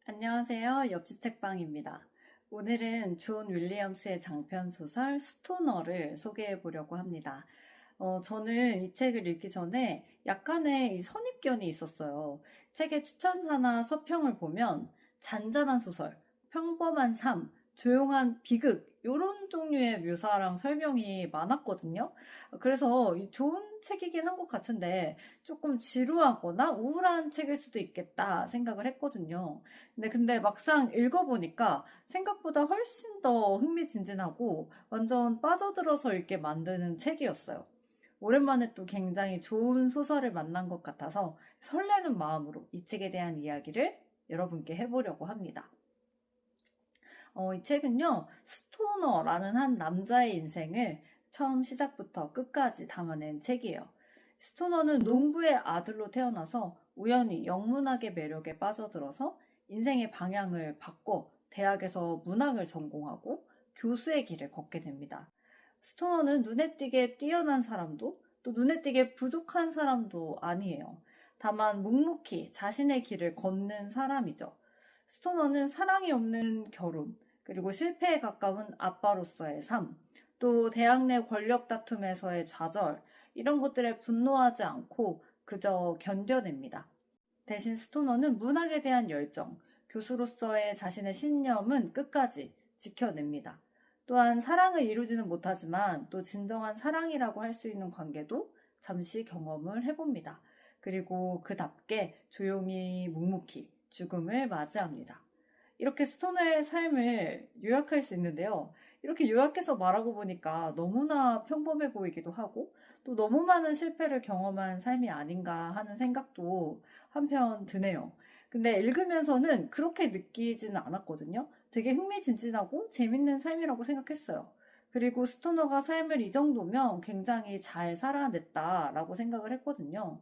안녕하세요. 옆집 책방입니다. 오늘은 존 윌리엄스의 장편 소설 스토너를 소개해 보려고 합니다. 저는 이 책을 읽기 전에 약간의 이 선입견이 있었어요. 책의 추천사나 서평을 보면 잔잔한 소설, 평범한 삶, 조용한 비극, 이런 종류의 묘사랑 설명이 많았거든요. 그래서 이 좋은 책이긴 한 것 같은데 조금 지루하거나 우울한 책일 수도 있겠다 생각을 했거든요. 근데 막상 읽어보니까 생각보다 훨씬 더 흥미진진하고 완전 빠져들어서 읽게 만드는 책이었어요. 오랜만에 또 굉장히 좋은 소설을 만난 것 같아서 설레는 마음으로 이 책에 대한 이야기를 여러분께 해보려고 합니다. 이 책은요, 스토너라는 한 남자의 인생을 처음 시작부터 끝까지 담아낸 책이에요. 스토너는 농부의 아들로 태어나서 우연히 영문학의 매력에 빠져들어서 인생의 방향을 바꿔 대학에서 문학을 전공하고 교수의 길을 걷게 됩니다. 스토너는 눈에 띄게 뛰어난 사람도 또 눈에 띄게 부족한 사람도 아니에요. 다만 묵묵히 자신의 길을 걷는 사람이죠. 스토너는 사랑이 없는 결혼, 그리고 실패에 가까운 아빠로서의 삶, 또 대학 내 권력 다툼에서의 좌절, 이런 것들에 분노하지 않고 그저 견뎌냅니다. 대신 스토너는 문학에 대한 열정, 교수로서의 자신의 신념은 끝까지 지켜냅니다. 또한 사랑을 이루지는 못하지만 또 진정한 사랑이라고 할 수 있는 관계도 잠시 경험을 해봅니다. 그리고 그답게 조용히 묵묵히 죽음을 맞이합니다. 이렇게 스토너의 삶을 요약할 수 있는데요. 이렇게 요약해서 말하고 보니까 너무나 평범해 보이기도 하고 또 너무 많은 실패를 경험한 삶이 아닌가 하는 생각도 한편 드네요. 근데 읽으면서는 그렇게 느끼지는 않았거든요. 되게 흥미진진하고 재밌는 삶이라고 생각했어요. 그리고 스토너가 삶을 이 정도면 굉장히 잘 살아냈다라고 생각을 했거든요.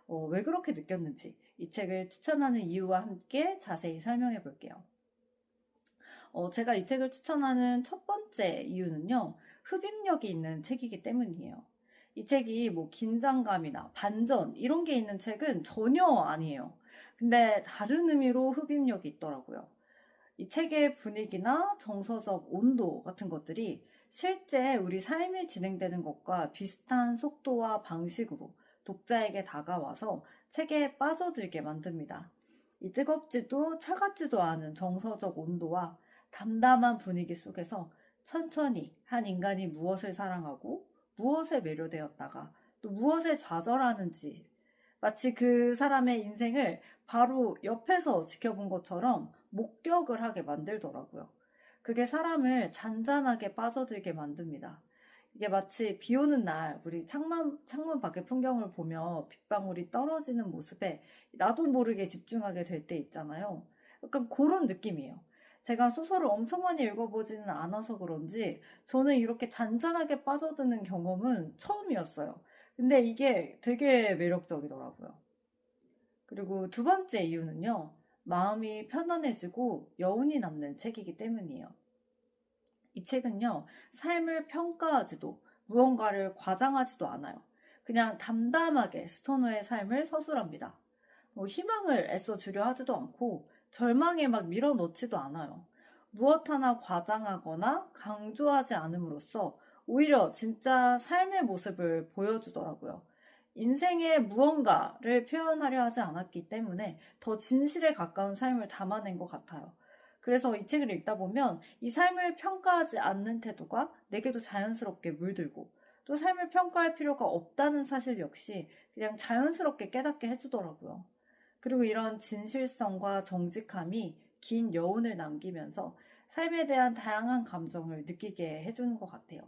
왜 그렇게 느꼈는지 이 책을 추천하는 이유와 함께 자세히 설명해 볼게요. 제가 이 책을 추천하는 첫 번째 이유는요, 흡입력이 있는 책이기 때문이에요. 이 책이 뭐 긴장감이나 반전 이런 게 있는 책은 전혀 아니에요. 근데 다른 의미로 흡입력이 있더라고요. 이 책의 분위기나 정서적 온도 같은 것들이 실제 우리 삶이 진행되는 것과 비슷한 속도와 방식으로 독자에게 다가와서 책에 빠져들게 만듭니다. 이 뜨겁지도 차갑지도 않은 정서적 온도와 담담한 분위기 속에서 천천히 한 인간이 무엇을 사랑하고 무엇에 매료되었다가 또 무엇에 좌절하는지 마치 그 사람의 인생을 바로 옆에서 지켜본 것처럼 목격을 하게 만들더라고요. 그게 사람을 잔잔하게 빠져들게 만듭니다. 이게 마치 비 오는 날 우리 창문 밖의 풍경을 보며 빗방울이 떨어지는 모습에 나도 모르게 집중하게 될 때 있잖아요. 약간 그런 느낌이에요. 제가 소설을 엄청 많이 읽어보지는 않아서 그런지 저는 이렇게 잔잔하게 빠져드는 경험은 처음이었어요. 근데 이게 되게 매력적이더라고요. 그리고 두 번째 이유는요, 마음이 편안해지고 여운이 남는 책이기 때문이에요. 이 책은요, 삶을 평가하지도 무언가를 과장하지도 않아요. 그냥 담담하게 스토너의 삶을 서술합니다. 희망을 애써 주려 하지도 않고 절망에 막 밀어넣지도 않아요. 무엇 하나 과장하거나 강조하지 않음으로써 오히려 진짜 삶의 모습을 보여주더라고요. 인생의 무언가를 표현하려 하지 않았기 때문에 더 진실에 가까운 삶을 담아낸 것 같아요. 그래서 이 책을 읽다 보면 이 삶을 평가하지 않는 태도가 내게도 자연스럽게 물들고 또 삶을 평가할 필요가 없다는 사실 역시 그냥 자연스럽게 깨닫게 해주더라고요. 그리고 이런 진실성과 정직함이 긴 여운을 남기면서 삶에 대한 다양한 감정을 느끼게 해주는 것 같아요.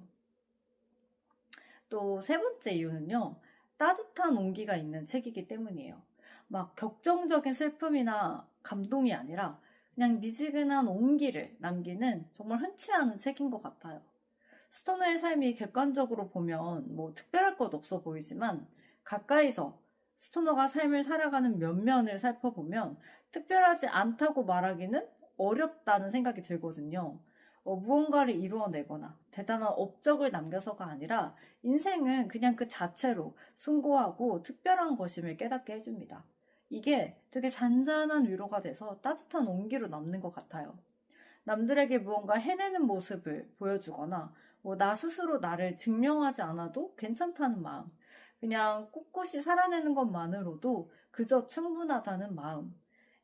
또 세 번째 이유는요, 따뜻한 온기가 있는 책이기 때문이에요. 막 격정적인 슬픔이나 감동이 아니라 그냥 미지근한 온기를 남기는 정말 흔치 않은 책인 것 같아요. 스토너의 삶이 객관적으로 보면 뭐 특별할 것 없어 보이지만 가까이서 스토너가 삶을 살아가는 면면을 살펴보면 특별하지 않다고 말하기는 어렵다는 생각이 들거든요. 무언가를 이루어내거나 대단한 업적을 남겨서가 아니라 인생은 그냥 그 자체로 숭고하고 특별한 것임을 깨닫게 해줍니다. 이게 되게 잔잔한 위로가 돼서 따뜻한 온기로 남는 것 같아요. 남들에게 무언가 해내는 모습을 보여주거나 나 스스로 나를 증명하지 않아도 괜찮다는 마음, 그냥 꿋꿋이 살아내는 것만으로도 그저 충분하다는 마음,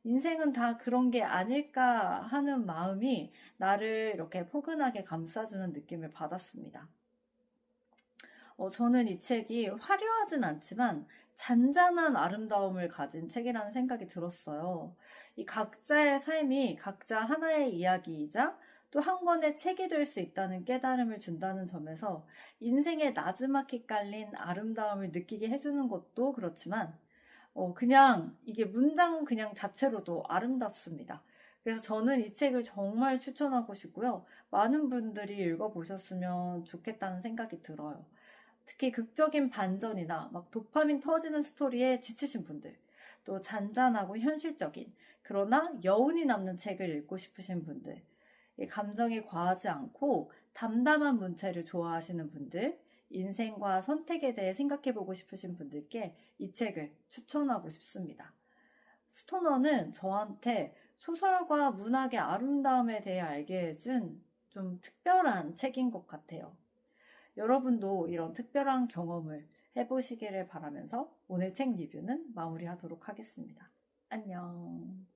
인생은 다 그런 게 아닐까 하는 마음이 나를 이렇게 포근하게 감싸주는 느낌을 받았습니다. 저는 이 책이 화려하진 않지만 잔잔한 아름다움을 가진 책이라는 생각이 들었어요. 이 각자의 삶이 각자 하나의 이야기이자 또 한 권의 책이 될 수 있다는 깨달음을 준다는 점에서 인생의 나지막히 깔린 아름다움을 느끼게 해주는 것도 그렇지만 그냥 이게 문장 그냥 자체로도 아름답습니다. 그래서 저는 이 책을 정말 추천하고 싶고요. 많은 분들이 읽어보셨으면 좋겠다는 생각이 들어요. 특히 극적인 반전이나 막 도파민 터지는 스토리에 지치신 분들, 또 잔잔하고 현실적인 그러나 여운이 남는 책을 읽고 싶으신 분들, 감정이 과하지 않고 담담한 문체를 좋아하시는 분들, 인생과 선택에 대해 생각해보고 싶으신 분들께 이 책을 추천하고 싶습니다. 스토너는 저한테 소설과 문학의 아름다움에 대해 알게 해준 좀 특별한 책인 것 같아요. 여러분도 이런 특별한 경험을 해보시기를 바라면서 오늘 책 리뷰는 마무리하도록 하겠습니다. 안녕.